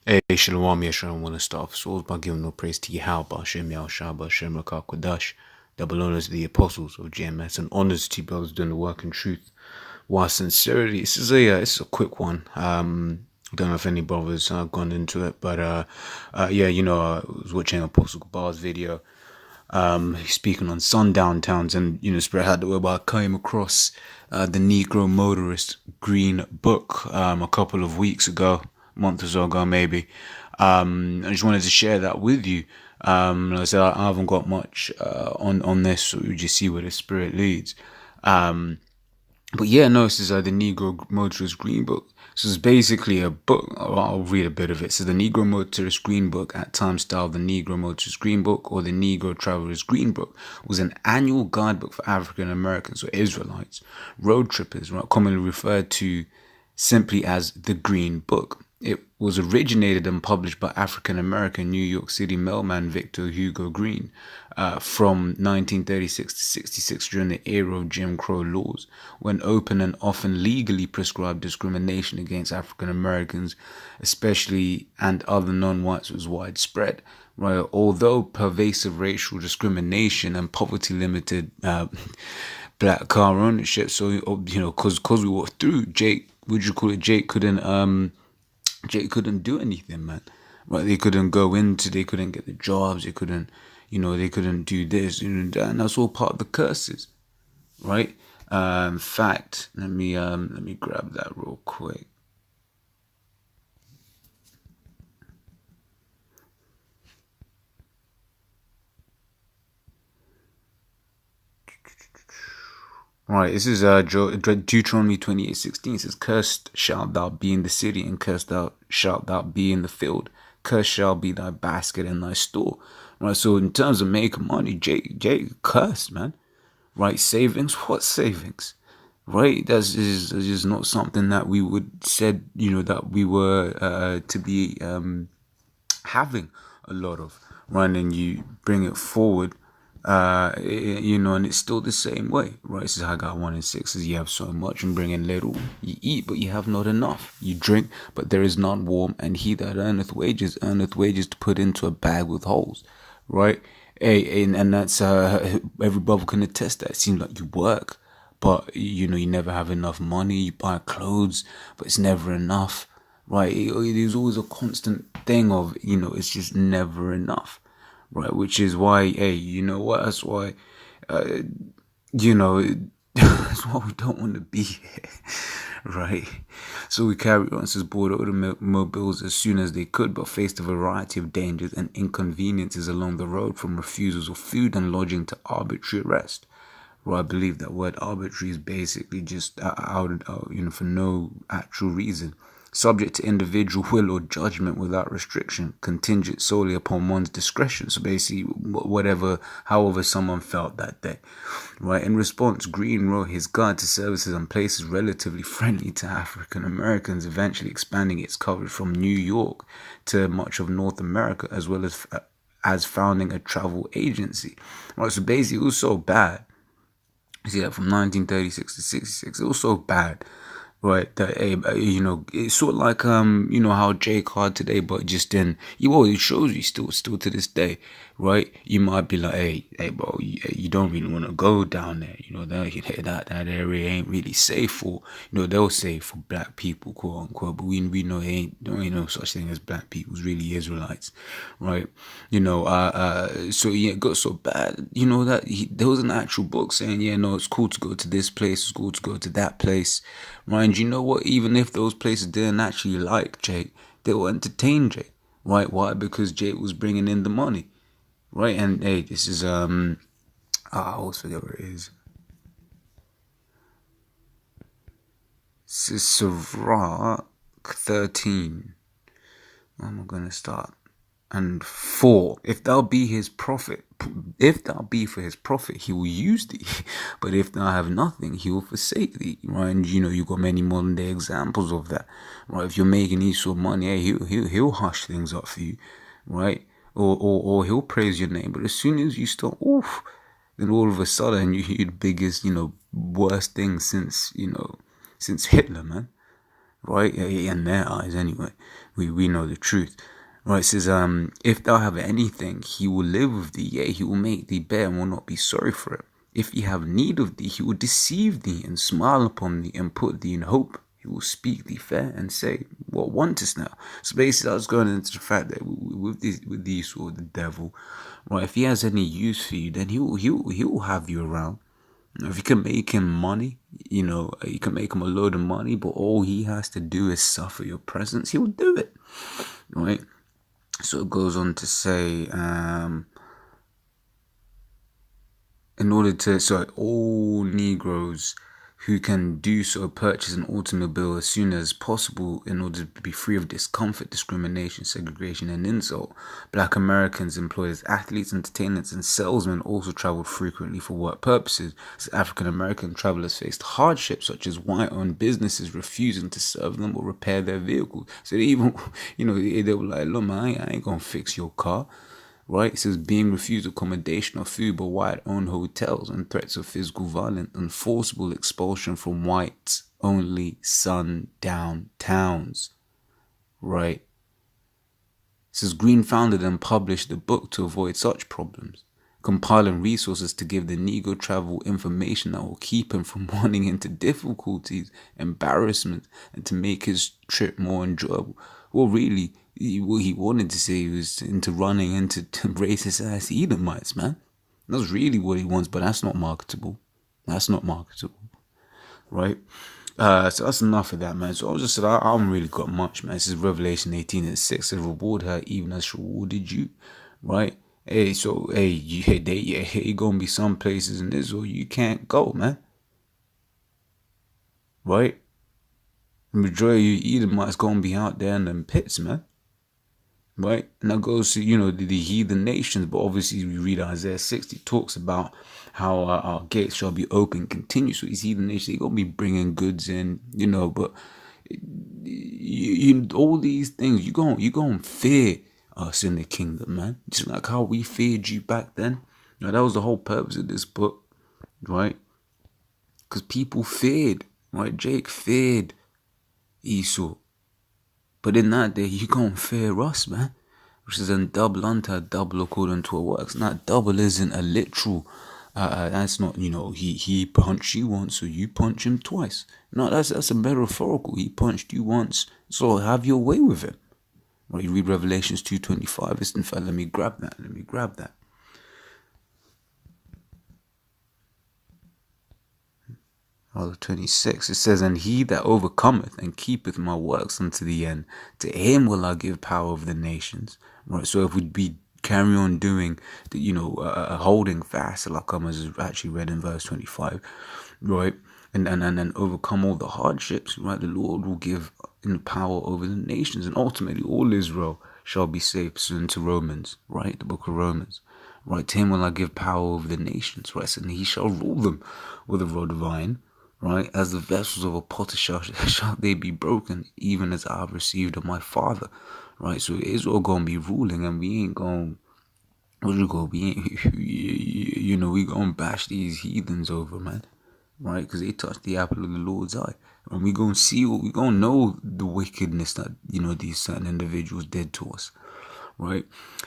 Hey, Shalom, Yeshua, I want to start off souls by giving no praise to Yahweh, Hashem, Yahushua, Hashem, Rakah, Kodash, double honors to the apostles of GMS, and honors to you brothers doing the work in truth. While sincerity, it's a quick one. I don't know if any brothers gone into it, but yeah, I was watching Apostle Bar's video. He's speaking on sundown towns, and Spirit had the word. I came across the Negro Motorist Green Book a couple of weeks ago, month or so ago maybe. I just wanted to share that with you. Like I said, I haven't got much on this, so we just see where the Spirit leads. But yeah, no, this is the Negro Motorist Green Book. This is basically a book. I'll read a bit of it. So the Negro Motorist Green Book, at times styled the Negro Motorist Green Book or the Negro Traveler's Green Book, was an annual guidebook for African Americans or Israelites, road trippers, right, commonly referred to simply as the Green Book. It was originated and published by African-American New York City mailman Victor Hugo Green from 1936 to 66 during the era of Jim Crow laws, when open and often legally prescribed discrimination against African-Americans, especially and other non-whites, was widespread. Right? Although pervasive racial discrimination and poverty limited black car ownership, so because we walked through, Jake couldn't do anything, man. Right? They couldn't they couldn't get the jobs, they couldn't do this, and that's all part of the curses, right? In fact, let me grab that real quick. Right, this is Deuteronomy 28:16. It says, "Cursed shalt thou be in the city, and cursed thou shalt thou be in the field. Cursed shall be thy basket and thy store." Right, so in terms of making money, Jake cursed, man. Right, savings, what savings? Right, that's just not something that we would said, that we were to be having a lot of. Right, and you bring it forward, and it's still the same way, right? This is Haggai 1:6 says, "You have so much and bring in little. You eat, but you have not enough. You drink, but there is none warm. And he that earneth wages to put into a bag with holes," right? Hey, and that's every brother can attest that. It seems like you work, but you never have enough money. You buy clothes, but it's never enough, right? There's always a constant thing of it's just never enough, right? Which is why, hey, you know what? That's why, uh, you know, that's why we don't want to be here, right? So we carried on, says, board automobiles as soon as they could, but faced a variety of dangers and inconveniences along the road, from refusals of food and lodging to arbitrary arrest. Well, I believe that word arbitrary is basically just for no actual reason. Subject to individual will or judgment without restriction, contingent solely upon one's discretion. So basically, however someone felt that day. Right. In response, Green wrote his guide to services and places relatively friendly to African Americans, eventually expanding its coverage from New York to much of North America, as well as founding a travel agency. Right. So basically, it was so bad. You see that from 1936 to 66, it was so bad, right? That it's sort of like how Jake hard today, but just then, it shows you still to this day, right? You might be like, hey, bro, you don't really want to go down there, that area ain't really safe for, they'll say for black people, quote unquote, but we know there ain't no such thing as black people, it's really Israelites, right? So yeah, it got so bad, that there was an actual book saying, yeah, no, it's cool to go to this place, it's cool to go to that place, right? And you know what? Even if those places didn't actually like Jake, they will entertain Jake, right? Why? Because Jake was bringing in the money, right? And hey, this is I always forget where it is. This is Sirach 13. Where am I gonna start? And 4, if thou be for his profit, he will use thee. But if thou have nothing, he will forsake thee. Right? And you got many modern day examples of that. Right? If you're making any sort of money, hey, he'll hush things up for you, right? Or he'll praise your name. But as soon as you start, then all of a sudden you're the biggest, worst thing since Hitler, man. Right? In their eyes, anyway. we know the truth. Right, it says, if thou have anything, he will live with thee, yea, he will make thee bear and will not be sorry for it. If he have need of thee, he will deceive thee and smile upon thee and put thee in hope. He will speak thee fair and say, what wantest now? So basically, I was going into the fact that with these sort of the devil, right, if he has any use for you, then he will have you around. If you can make him money, you can make him a load of money, but all he has to do is suffer your presence, he will do it, right? So it goes on to say, all Negroes who can do so purchase an automobile as soon as possible in order to be free of discomfort, discrimination, segregation, and insult. Black Americans employed as athletes, entertainers, and salesmen also traveled frequently for work purposes. As African American travelers faced hardships such as white-owned businesses refusing to serve them or repair their vehicles. So they even, they were like, look, man, I ain't gonna fix your car. Right? It says being refused accommodation or food by white-owned hotels and threats of physical violence and forcible expulsion from white-only sundown towns. Right? It says Green founded and published the book to avoid such problems, compiling resources to give the Negro travel information that will keep him from running into difficulties, embarrassment, and to make his trip more enjoyable. Well, really, what he wanted to say was into running into racist ass Edomites, man. That's really what he wants, but that's not marketable. That's not marketable, right? So that's enough of that, man. So I was just said, I haven't really got much, man. This is Revelation 18:6. Says, reward her even as she rewarded you, right? Hey, so you gonna be some places in Israel you can't go, man. Right? The majority of you Edomites gonna be out there in them pits, man. Right? And that goes to, the heathen nations. But obviously, we read Isaiah 60, talks about how our gates shall be open continuously. So these heathen nations, they're going to be bringing goods in, but all these things, you're going to fear us in the kingdom, man. Just like how we feared you back then. That was the whole purpose of this book, right? Because people feared, right? Jake feared Esau. But in that day, you gonna fear us, man. Which is in double unto a double according to our works. Now, double isn't a literal. That's not, he punched you once, so you punch him twice. No, that's a metaphorical. He punched you once, so have your way with him. Right, you read Revelations 2:25. In fact, let me grab that. Verse 26, it says, and he that overcometh and keepeth my works unto the end, to him will I give power over the nations. Right, so if we'd be carry on doing, holding fast, like I was actually read in verse 25, right, and overcome all the hardships, right, the Lord will give power over the nations, and ultimately all Israel shall be saved. Pursuant to Romans, right, the book of Romans. Right, to him will I give power over the nations, right, and he shall rule them with a rod of iron. Right, as the vessels of a potter shall they be broken, even as I have received of my Father. Right, so Israel gonna be ruling, and we ain't gonna, we gonna bash these heathens over, man. Right, because they touched the apple of the Lord's eye, and we gonna see, we gonna know the wickedness that these certain individuals did to us. Right,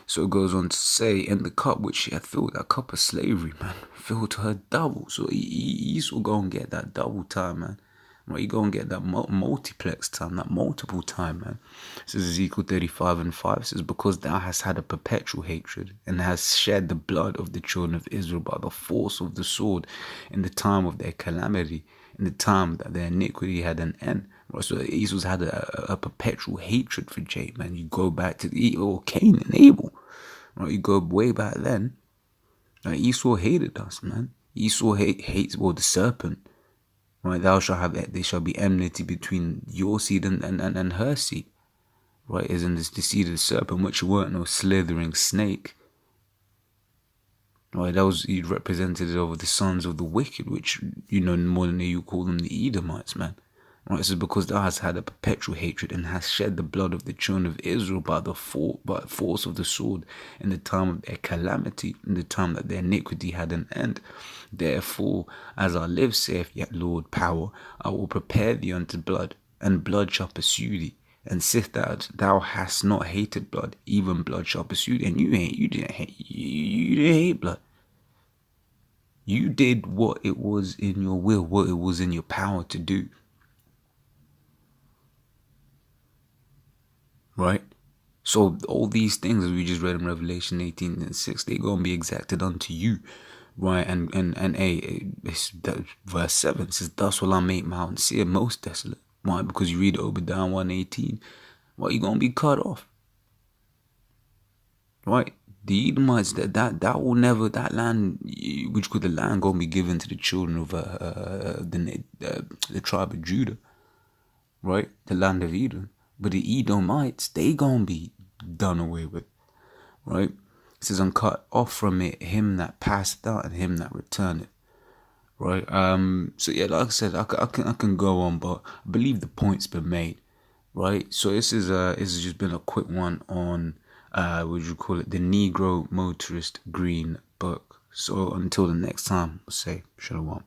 so it goes on to say, and the cup which she had filled, that cup of slavery, man, filled to her double. So he's gonna get that double time, man. Right, you gonna get that multiplex time, that multiple time, man. It says Ezekiel 35:5, it says, because thou hast had a perpetual hatred and hast shed the blood of the children of Israel by the force of the sword in the time of their calamity, in the time that their iniquity had an end. Right, so Esau's had a perpetual hatred for Jacob, man. You go back to Cain and Abel. Right, you go way back then. Like, Esau hated us, man. Esau hates the serpent. Right, there shall be enmity between your seed and her seed. Right, as in the seed of the serpent, which weren't no slithering snake. Right, that was represented over the sons of the wicked, which, more than you call them the Edomites, man. Right, so because thou hast had a perpetual hatred and hast shed the blood of the children of Israel by the force of the sword in the time of their calamity, in the time that their iniquity had an end. Therefore, as I live, saith yet Lord power, I will prepare thee unto blood, and blood shall pursue thee. and sith that thou hast not hated blood, even blood shall pursue thee. And you didn't hate blood. You did what it was in your will, what it was in your power to do. Right? So all these things, as we just read in Revelation 18:6, they're going to be exacted unto you. Right? And it's verse 7 says, thus will I make Mount Seir most desolate. Why? Because you read Obadiah 1:18. Well, you're going to be cut off. Right? The Edomites, that will never, that land, which could the land going to be given to the children of the tribe of Judah. Right? The land of Edom. But the Edomites, they going to be done away with. Right? It says, and cut off from it him that passed out and him that returned. Right? So yeah, like I said, I can go on, but I believe the point's been made. Right? So this is just been a quick one on what would you call it, the Negro Motorist Green book. So until the next time, we'll say shalom.